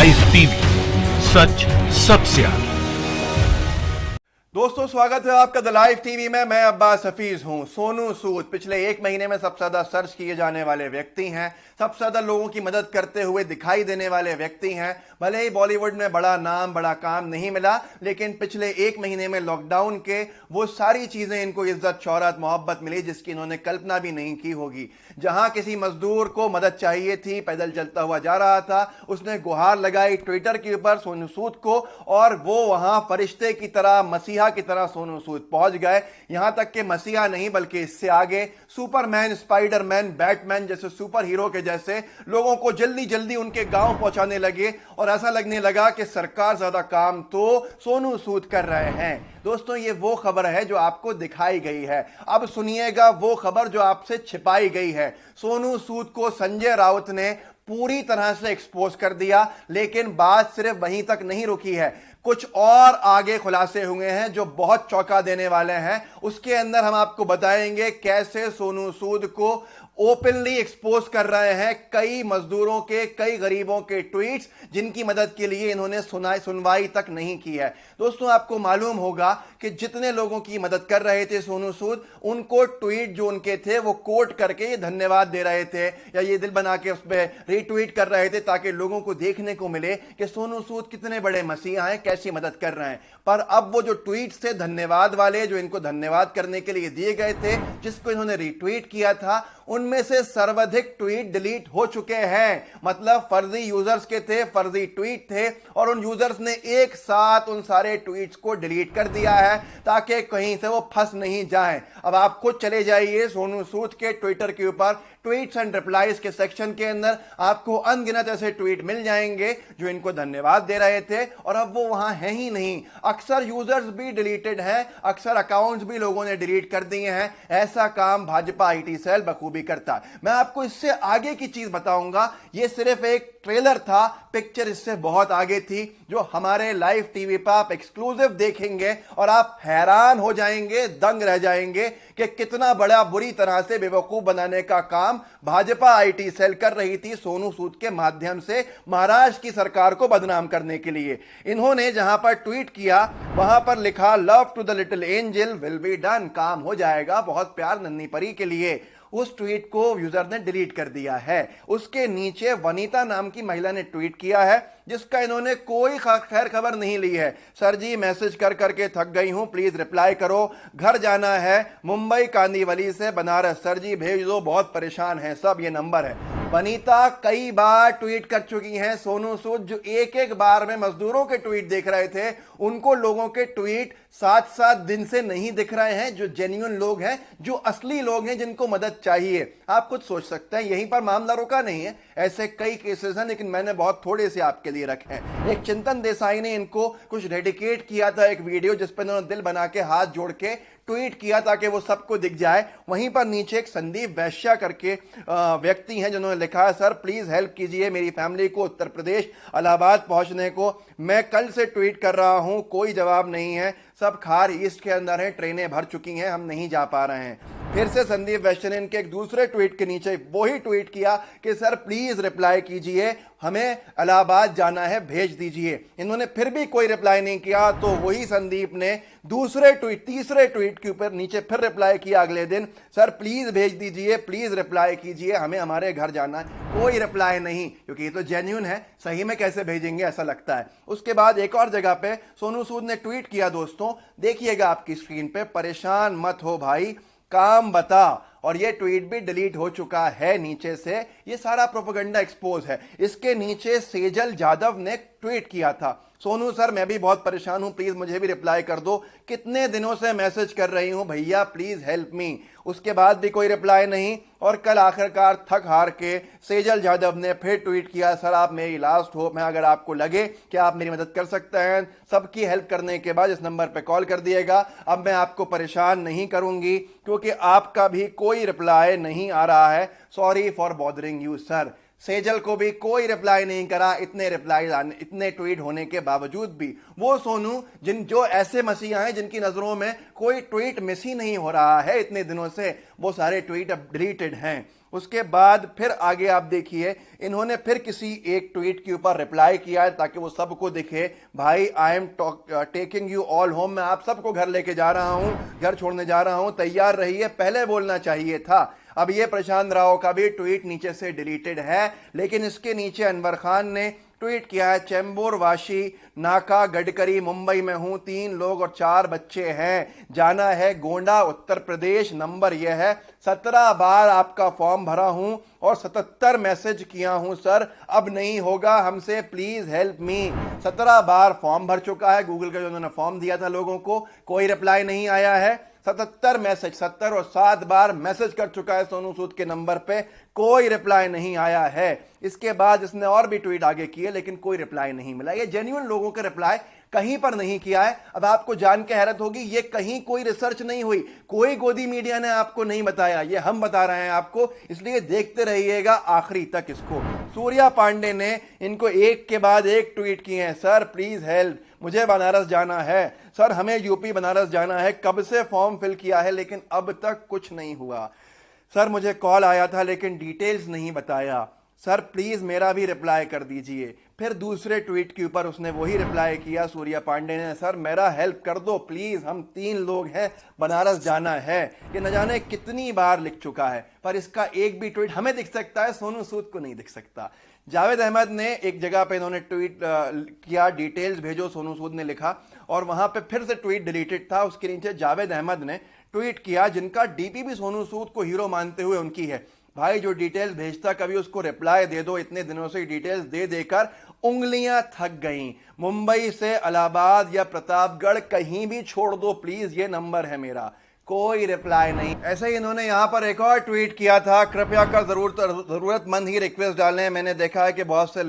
Live TV, सच सबसे आगे। दोस्तों स्वागत है आपका द लाइव टीवी में। मैं अब्बास हफीज हूं। सोनू सूद पिछले एक महीने में सबसे ज्यादा सर्च किए जाने वाले व्यक्ति हैं, सबसे ज्यादा लोगों की मदद करते हुए दिखाई देने वाले व्यक्ति हैं। भले ही बॉलीवुड में बड़ा नाम बड़ा काम नहीं मिला, लेकिन पिछले एक महीने में लॉकडाउन के वो सारी चीजें इनको इज्जत शौहरत मोहब्बत मिली जिसकी इन्होंने कल्पना भी नहीं की होगी। जहां किसी मजदूर को मदद चाहिए थी, पैदल चलता हुआ जा रहा था, उसने गुहार लगाई ट्विटर के ऊपर सोनू सूद को, और वो वहां फरिश्ते की तरह मसीहा की तरह सोनू सूद पहुंच गए। यहां तक कि मसीहा नहीं बल्कि इससे आगे सुपरमैन, स्पाइडरमैन, बैटमैन जैसे सुपर हीरो के जैसे लोगों को जल्दी जल्दी उनके गांव पहुंचाने लगे, और ऐसा लगने लगा कि सरकार ज्यादा काम तो सोनू सूद कर रहे हैं। दोस्तों ये वो खबर है जो आपको दिखाई गई है। अब सुनिएगा वो खबर जो आपसे छिपाई गई है। सोनू सूद को संजय राउत ने पूरी तरह से एक्सपोज कर दिया, लेकिन बात सिर्फ वहीं तक नहीं रुकी है। कुछ और आगे खुलासे हुए हैं जो बहुत चौंका देने वाले हैं। उसके अंदर हम आपको बताएंगे कैसे सोनू सूद को ओपनली एक्सपोज कर रहे हैं कई मजदूरों के, कई गरीबों के ट्वीट्स जिनकी मदद के लिए इन्होंने सुनवाई तक नहीं की है। दोस्तों आपको मालूम होगा कि जितने लोगों की मदद कर रहे थे सोनू सूद, उनको ट्वीट जो उनके थे वो कोट करके ये धन्यवाद दे रहे थे या ये दिल बना के उस पर रीट्वीट कर रहे थे, ताकि लोगों को देखने को मिले कि सोनू सूद कितने बड़े मसीहा हैं, कैसी मदद कर रहे हैं। पर अब वो जो ट्वीट्स थे धन्यवाद वाले, जो इनको धन्यवाद करने के लिए दिए गए थे, जिसको इन्होंने रीट्वीट किया था, उनमें से सर्वाधिक ट्वीट डिलीट हो चुके हैं। मतलब फर्जी यूजर्स के थे, फर्जी ट्वीट थे, और उन यूजर्स ने एक साथ उन सारे ट्वीट्स को डिलीट कर दिया है ताकि कहीं से वो फंस नहीं जाएं। अब आप खुद चले जाइए सोनू सूद के ट्विटर के ऊपर, ट्वीट्स एंड रिप्लाईज के सेक्शन के अंदर आपको अनगिनत ऐसे ट्वीट मिल जाएंगे जो इनको धन्यवाद दे रहे थे, और अब वो वहां है ही नहीं। अक्सर यूजर्स भी डिलीटेड हैं, अक्सर अकाउंट्स भी लोगों ने डिलीट कर दिए हैं। ऐसा काम भाजपा आईटी सेल बखूबी करता है। मैं आपको इससे आगे की चीज बताऊंगा। ये सिर्फ एक ट्रेलर था, पिक्चर इससे बहुत आगे थी, जो हमारे लाइव टीवी पर आप एक्सक्लूसिव देखेंगे और आप हैरान हो जाएंगे, दंग रह जाएंगे कि कितना बड़ा बुरी तरह से बेवकूफ बनाने का काम भाजपा आईटी सेल कर रही थी सोनू सूद के माध्यम से महाराष्ट्र की सरकार को बदनाम करने के लिए। इन्होंने जहां पर ट्वीट किया वहां पर लिखा, love to the little angel will be done, काम हो जाएगा, बहुत प्यार नन्ही परी के लिए। उस ट्वीट को यूजर ने डिलीट कर दिया है। उसके नीचे वनीता नाम की महिला ने ट्वीट किया है जिसका इन्होंने कोई खैर खबर नहीं ली है। सर जी मैसेज कर करके थक गई हूं, प्लीज रिप्लाई करो, घर जाना है मुंबई कांदीवली से बनारस, सर जी भेज दो, बहुत परेशान है सब, ये नंबर है। वनीता कई बार ट्वीट कर चुकी हैं। सोनू सूद जो एक एक बार में मजदूरों के ट्वीट देख रहे थे, उनको लोगों के ट्वीट 7-7 दिन से नहीं दिख रहे हैं, जो जेन्युइन लोग हैं, जो असली लोग हैं, जिनको मदद चाहिए। आप कुछ सोच सकते हैं यहीं पर मामला रुका नहीं है, ऐसे कई केसेस हैं, लेकिन मैंने बहुत थोड़े से आपके लिए रखे हैं। एक चिंतन देसाई ने इनको कुछ डेडिकेट किया था, एक वीडियो जिस पर उन्होंने दिल बना के हाथ जोड़ के ट्वीट किया ताकि वो सबको दिख जाए। वहीं पर नीचे एक संदीप वैश्या करके व्यक्ति हैं जिन्होंने लिखा है, सर प्लीज हेल्प कीजिए मेरी फैमिली को उत्तर प्रदेश इलाहाबाद पहुंचने को, मैं कल से ट्वीट कर रहा हूं, कोई जवाब नहीं है, सब खार ईस्ट के अंदर हैं, ट्रेनें भर चुकी हैं, हम नहीं जा पा रहे हैं। फिर से संदीप वैश्य ने इनके एक दूसरे ट्वीट के नीचे वही ट्वीट किया कि सर प्लीज रिप्लाई कीजिए, हमें इलाहाबाद जाना है, भेज दीजिए। इन्होंने फिर भी कोई रिप्लाई नहीं किया, तो वही संदीप ने दूसरे ट्वीट, तीसरे ट्वीट के ऊपर नीचे फिर रिप्लाई किया अगले दिन, सर प्लीज भेज दीजिए, प्लीज रिप्लाई कीजिए, हमें हमारे घर जाना है। कोई रिप्लाई नहीं, क्योंकि ये तो जेन्युइन है, सही में कैसे भेजेंगे ऐसा लगता है। उसके बाद एक और जगह पे सोनू सूद ने ट्वीट किया, दोस्तों देखिएगा आपकी स्क्रीन पे, परेशान मत हो भाई, काम बता, और ये ट्वीट भी डिलीट हो चुका है नीचे से। ये सारा प्रोपेगेंडा एक्सपोज है। इसके नीचे सेजल जाधव ने ट्वीट किया था, सोनू सर मैं भी बहुत परेशान हूं, प्लीज मुझे भी रिप्लाई कर दो, कितने दिनों से मैसेज कर रही हूं भैया, प्लीज हेल्प मी। उसके बाद भी कोई रिप्लाई नहीं, और कल आखिरकार थक हार के सेजल जाधव ने फिर ट्वीट किया, सर आप मेरी लास्ट होप हैं, अगर आपको लगे कि आप मेरी मदद कर सकते हैं, सबकी हेल्प करने के बाद इस नंबर पर कॉल कर दिएगा। अब मैं आपको परेशान नहीं करूंगी क्योंकि आपका भी कोई रिप्लाई नहीं आ रहा है, sorry for bothering you sir. Sejal को भी कोई रिप्लाई नहीं करा, इतने रिप्लाई इतने ट्वीट होने के बावजूद भी। वो सोनू जो ऐसे मसीहा हैं जिनकी नजरों में कोई ट्वीट मिस ही नहीं हो रहा है इतने दिनों से, वो सारे ट्वीट अब डिलीटेड हैं। उसके बाद फिर आगे आप देखिए, इन्होंने फिर किसी एक ट्वीट के ऊपर रिप्लाई किया है ताकि वो सबको दिखे, भाई I am taking you all home, मैं आप सबको घर लेके जा रहा हूं, घर छोड़ने जा रहा हूं, तैयार रहिए, पहले बोलना चाहिए था। अब ये प्रशांत राव का भी ट्वीट नीचे से डिलीटेड है, लेकिन इसके नीचे अनवर खान ने ट्वीट किया है, चेंबूर वाशी नाका गडकरी, मुंबई में हूं, 3 लोग और 4 बच्चे हैं, जाना है गोंडा उत्तर प्रदेश, नंबर यह है, 17 बार आपका फॉर्म भरा हूं और 77 मैसेज किया हूं सर, अब नहीं होगा हमसे, please help me. 17 bar form भर चुका है, गूगल का जो उन्होंने फॉर्म दिया था लोगों को, कोई रिप्लाई नहीं आया है। 77 मैसेज, 70 और 7 बार मैसेज कर चुका है सोनू सूद के नंबर पे, कोई रिप्लाई नहीं आया है। इसके बाद इसने और भी ट्वीट आगे किए लेकिन कोई रिप्लाई नहीं मिला। ये जेन्युइन लोगों के रिप्लाई कहीं पर नहीं किया है। अब आपको जान के हैरत होगी, ये कहीं कोई रिसर्च नहीं हुई, कोई गोदी मीडिया ने आपको नहीं बताया, ये हम बता रहे हैं आपको, इसलिए देखते रहिएगा आखिरी तक इसको। सूर्या पांडे ने इनको एक के बाद एक ट्वीट किए हैं, सर प्लीज हेल्प, मुझे बनारस जाना है, सर हमें यूपी बनारस जाना है, कब से फॉर्म फिल किया है लेकिन अब तक कुछ नहीं हुआ, सर मुझे कॉल आया था लेकिन डिटेल्स नहीं बताया, सर प्लीज मेरा भी रिप्लाई कर दीजिए। फिर दूसरे ट्वीट के ऊपर उसने वही रिप्लाई किया सूर्या पांडे ने, सर मेरा हेल्प कर दो प्लीज, हम 3 लोग हैं, बनारस जाना है। ये न जाने कितनी बार लिख चुका है, पर इसका एक भी ट्वीट हमें दिख सकता है, सोनू सूद को नहीं दिख सकता। जावेद अहमद ने एक जगह पे इन्होंने ट्वीट किया, डिटेल्स भेजो, सोनू सूद ने लिखा और वहां पे फिर से ट्वीट डिलीटेड था, उसके नीचे जावेद अहमद ने ट्वीट किया, जिनका डीपी भी सोनू सूद को हीरो मानते हुए उनकी है, भाई जो डिटेल्स भेजता कभी उसको रिप्लाई दे दो, इतने दिनों से डिटेल्स दे देकर उंगलियां थक गईं, मुंबई से इलाहाबाद या प्रतापगढ़ कहीं भी छोड़ दो प्लीज, ये नंबर है मेरा, कोई रिप्लाई नहीं। ऐसे ही इन्होंने यहां पर एक और ट्वीट किया था, कृपया कर जरूरतमंद ही रिक्वेस्ट डालें, मैंने देखा है कि बहुत से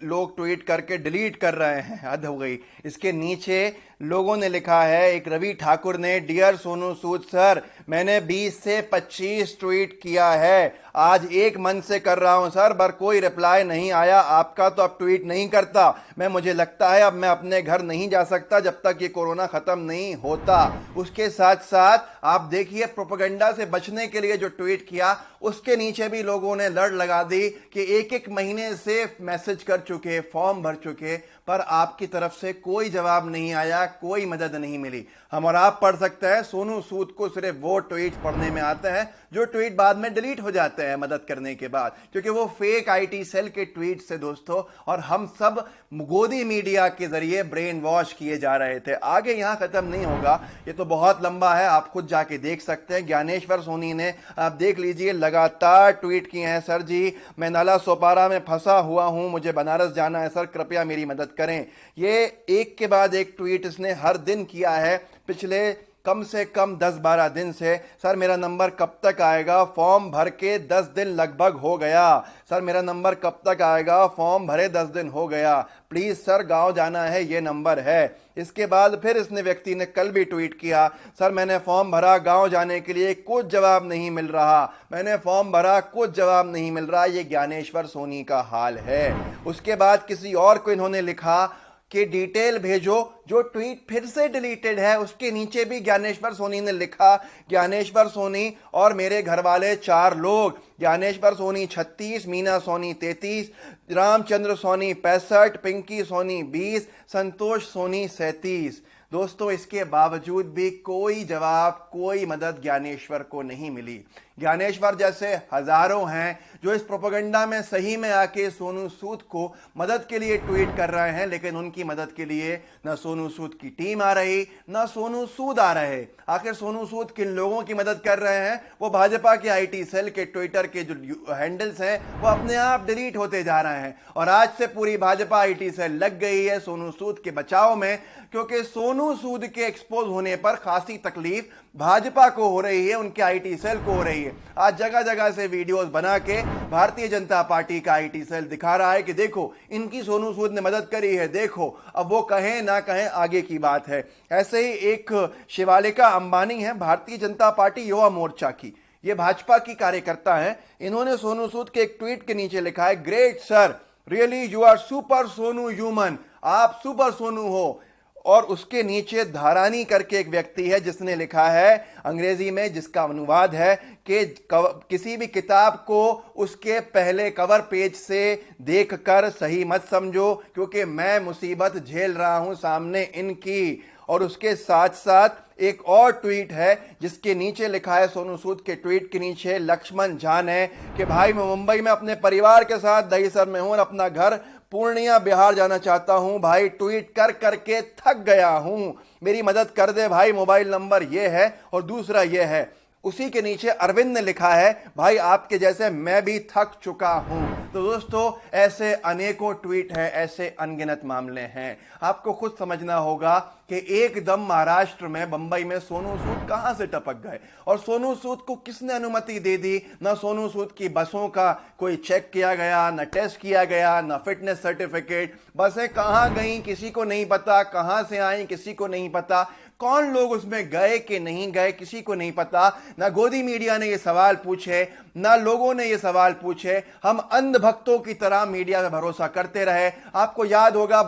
लोग ट्वीट करके डिलीट कर रहे हैं, हद हो गई। इसके नीचे लोगों ने लिखा है, एक रवि ठाकुर ने, डियर सोनू सूद सर, मैंने 20 से 25 ट्वीट किया है, आज एक मन से कर रहा हूं सर, पर कोई रिप्लाई नहीं आया, आपका तो अब ट्वीट नहीं करता, मुझे लगता है अब मैं अपने घर नहीं जा सकता जब तक ये कोरोना खत्म नहीं होता। उसके साथ साथ आप देखिए, प्रोपेगेंडा से बचने के लिए जो ट्वीट किया उसके नीचे भी लोगों ने लड़ लगा दी कि एक महीने से मैसेज कर चुके, फॉर्म भर चुके, पर आपकी तरफ से कोई जवाब नहीं आया, कोई मदद नहीं मिली। हम और आप पढ़ सकते हैं, सोनू सूद को सिर्फ वो ट्वीट पढ़ने में आते हैं जो ट्वीट बाद में डिलीट हो जाते हैं मदद करने के बाद, क्योंकि वो फेक आईटी सेल के ट्वीट से दोस्तों, और हम सब गोदी मीडिया के जरिए ब्रेन वॉश किए जा रहे थे। आगे यहां खत्म नहीं होगा, ये तो बहुत लंबा है, आप खुद जाके देख सकते हैं। ज्ञानेश्वर सोनी ने, आप देख लीजिए, लगातार ट्वीट किए हैं, सर जी मैं नाला सोपारा में फंसा हुआ हूं, मुझे बनारस जाना है सर, कृपया मेरी मदद करें। ये एक के बाद एक ट्वीट इसने हर दिन किया है पिछले कम से कम 10-12 दिन से। सर मेरा नंबर कब तक आएगा, फॉर्म भर के 10 दिन लगभग हो गया, सर मेरा नंबर कब तक आएगा, फॉर्म भरे 10 दिन हो गया, प्लीज सर गांव जाना है, ये नंबर है। इसके बाद फिर इसने व्यक्ति ने कल भी ट्वीट किया, सर मैंने फॉर्म भरा, गांव जाने के लिए कुछ जवाब नहीं मिल रहा, मैंने फॉर्म भरा, कुछ जवाब नहीं मिल रहा। ये ज्ञानेश्वर सोनी का हाल है। उसके बाद किसी और को इन्होंने लिखा कि डिटेल भेजो, जो ट्वीट फिर से डिलीटेड है उसके नीचे भी ज्ञानेश्वर सोनी ने लिखा, ज्ञानेश्वर सोनी और मेरे घर वाले 4 लोग, ज्ञानेश्वर सोनी 36, मीना सोनी 33, रामचंद्र सोनी 65, पिंकी सोनी 20, संतोष सोनी 37। दोस्तों इसके बावजूद भी कोई जवाब, कोई मदद ज्ञानेश्वर को नहीं मिली। ज्ञानेश्वर जैसे हजारों हैं जो इस प्रोपेगेंडा में सही में आके सोनू सूद को मदद के लिए ट्वीट कर रहे हैं, लेकिन उनकी मदद के लिए न सोनू सूद की टीम आ रही, न सोनू सूद आ रहे। आखिर सोनू सूद किन लोगों की मदद कर रहे हैं? वो भाजपा के आईटी सेल के ट्विटर के जो हैंडल्स हैं वो अपने आप डिलीट होते जा रहे हैं, और आज से पूरी भाजपा आईटी सेल लग गई है सोनू सूद के बचाव में, क्योंकि सोनू सूद के एक्सपोज होने पर खासी तकलीफ भाजपा को हो रही है, उनके आईटी सेल को हो रही है। आज जगह जगह से वीडियोस बना के भारतीय जनता पार्टी का आईटी सेल दिखा रहा है कि देखो इनकी सोनू सूद ने मदद करी है, देखो। अब वो कहें ना कहें आगे की बात है। ऐसे ही एक शिवालिका अंबानी है, भारतीय जनता पार्टी युवा मोर्चा की, ये भाजपा की कार्यकर्ता है। इन्होंने सोनू सूद के एक ट्वीट के नीचे लिखा है, great sir, really you are super Sonu human, आप सुपर सोनू हो, और उसके नीचे धारानी करके एक व्यक्ति है जिसने लिखा है अंग्रेजी में, जिसका अनुवाद है कि किसी भी किताब को उसके पहले कवर पेज से देखकर सही मत समझो, क्योंकि मैं मुसीबत झेल रहा हूं सामने इनकी। और उसके साथ साथ एक और ट्वीट है जिसके नीचे लिखा है, सोनू सूद के ट्वीट के नीचे लक्ष्मण झा ने, कि भाई मैं मुंबई में अपने परिवार के साथ दहीसर में हूं और अपना घर पूर्णिया बिहार जाना चाहता हूं। भाई ट्वीट कर करके थक गया हूं, मेरी मदद कर दे भाई। मोबाइल नंबर ये है और दूसरा ये है। उसी के नीचे अरविंद ने लिखा है, भाई आपके जैसे मैं भी थक चुका हूं। तो दोस्तों ऐसे अनेकों ट्वीट हैं, ऐसे अनगिनत मामले हैं। आपको खुद समझना होगा कि एकदम महाराष्ट्र में, बंबई में सोनू सूद कहां से टपक गए और सोनू सूद को किसने अनुमति दे दी। ना सोनू सूद की बसों का कोई चेक किया गया, ना टेस्ट किया गया, ना फिटनेस सर्टिफिकेट। बसें कहां गई किसी को नहीं पता, कहां से आई किसी को नहीं पता, कौन लोग उसमें गए कि नहीं गए किसी को नहीं पता। ना गोदी मीडिया ने ये सवाल पूछे, ना लोगों ने ये सवाल पूछे। हम अंधभक्तों की तरह मीडिया पे भरोसा करते रहे। आपको याद होगा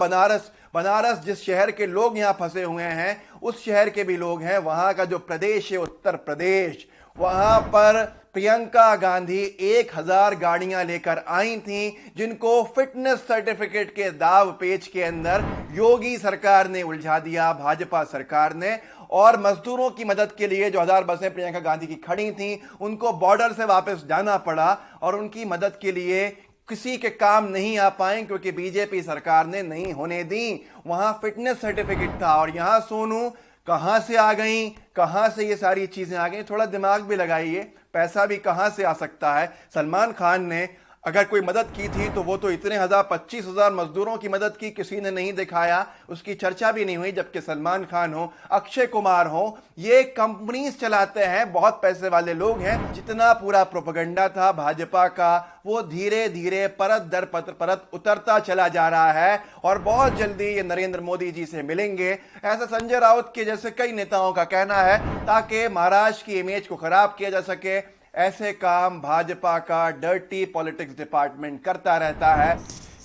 बनारस जिस शहर के लोग यहां फंसे हुए हैं, उस शहर के भी लोग हैं। वहां का जो प्रदेश है उत्तर प्रदेश, वहां पर प्रियंका गांधी 1000 गाड़ियां लेकर आई थीं, जिनको फिटनेस सर्टिफिकेट के दाव पेच के अंदर योगी सरकार ने उलझा दिया, भाजपा सरकार ने। और मजदूरों की मदद के लिए जो 1000 बसें प्रियंका गांधी की खड़ी थीं, उनको बॉर्डर से वापस जाना पड़ा और उनकी मदद के लिए किसी के काम नहीं आ पाए, क्योंकि बीजेपी सरकार ने नहीं होने दी। वहां फिटनेस सर्टिफिकेट था और यहां सोनू कहां से आ गई, कहां से ये सारी चीजें आ गई। थोड़ा दिमाग भी लगाइए, पैसा भी कहां से आ सकता है। सलमान खान ने अगर कोई मदद की थी तो वो तो इतने 25,000 मजदूरों की मदद की, किसी ने नहीं दिखाया, उसकी चर्चा भी नहीं हुई। जबकि सलमान खान हो, अक्षय कुमार हो, ये कंपनीज चलाते हैं, बहुत पैसे वाले लोग हैं। जितना पूरा प्रोपेगेंडा था भाजपा का, वो धीरे धीरे परत दर परत उतरता चला जा रहा है। और बहुत जल्दी ये नरेंद्र मोदी जी से मिलेंगे, ऐसा संजय राउत के जैसे कई नेताओं का कहना है, ताकि महाराष्ट्र की इमेज को खराब किया जा सके। ऐसे काम भाजपा का डर्टी पॉलिटिक्स डिपार्टमेंट करता रहता है।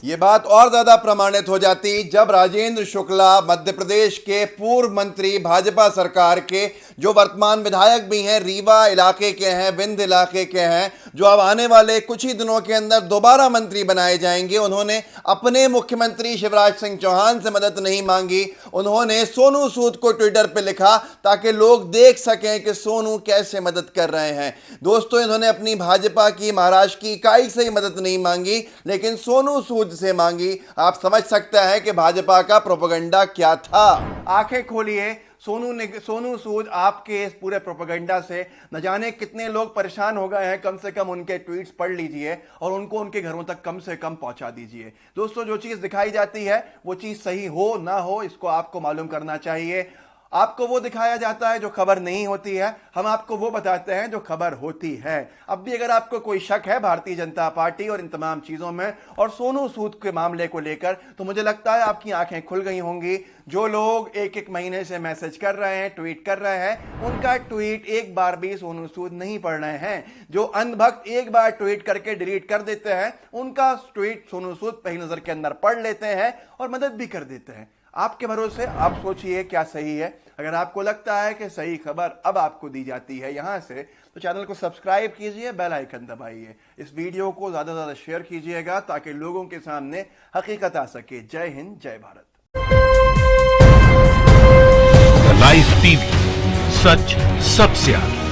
ये बात और ज्यादा प्रमाणित हो जाती जब राजेंद्र शुक्ला, मध्य प्रदेश के पूर्व मंत्री भाजपा सरकार के, जो वर्तमान विधायक भी हैं, रीवा इलाके के हैं, विंध्य इलाके के हैं, जो अब आने वाले कुछ ही दिनों के अंदर दोबारा मंत्री बनाए जाएंगे, उन्होंने अपने मुख्यमंत्री शिवराज सिंह चौहान से मदद नहीं मांगी। उन्होंने सोनू सूद को ट्विटर पर लिखा ताकि लोग देख सकें कि सोनू कैसे मदद कर रहे हैं। दोस्तों, इन्होंने अपनी भाजपा की महाराष्ट्र की इकाई से ही मदद नहीं मांगी, लेकिन सोनू सूद से मांगी। आप समझ सकते हैं कि भाजपा का प्रोपेगेंडा क्या था। आंखें खोलिए, सोनू सूद आपके इस पूरे प्रोपेगेंडा से न जाने कितने लोग परेशान हो गए हैं। कम से कम उनके ट्वीट्स पढ़ लीजिए और उनको उनके घरों तक कम से कम पहुंचा दीजिए। दोस्तों, जो चीज दिखाई जाती है वो चीज सही हो ना हो, इसको आपको मालूम करना चाहिए। आपको वो दिखाया जाता है जो खबर नहीं होती है, हम आपको वो बताते हैं जो खबर होती है। अब भी अगर आपको कोई शक है भारतीय जनता पार्टी और इन तमाम चीजों में और सोनू सूद के मामले को लेकर, तो मुझे लगता है आपकी आंखें खुल गई होंगी। जो लोग एक एक महीने से मैसेज कर रहे हैं, ट्वीट कर रहे हैं, उनका ट्वीट एक बार भी सोनू सूद नहीं पढ़ रहे हैं। जो अंधभक्त एक बार ट्वीट करके डिलीट कर देते हैं, उनका ट्वीट सोनू सूद पहली नजर के अंदर पढ़ लेते हैं और मदद भी कर देते हैं। आपके भरोसे, आप सोचिए क्या सही है। अगर आपको लगता है कि सही खबर अब आपको दी जाती है यहां से, तो चैनल को सब्सक्राइब कीजिए, बेल आइकन दबाइए, इस वीडियो को ज्यादा से ज्यादा शेयर कीजिएगा ताकि लोगों के सामने हकीकत आ सके। जय हिंद, जय भारत। लाइव टीवी, सच सबसे आगे।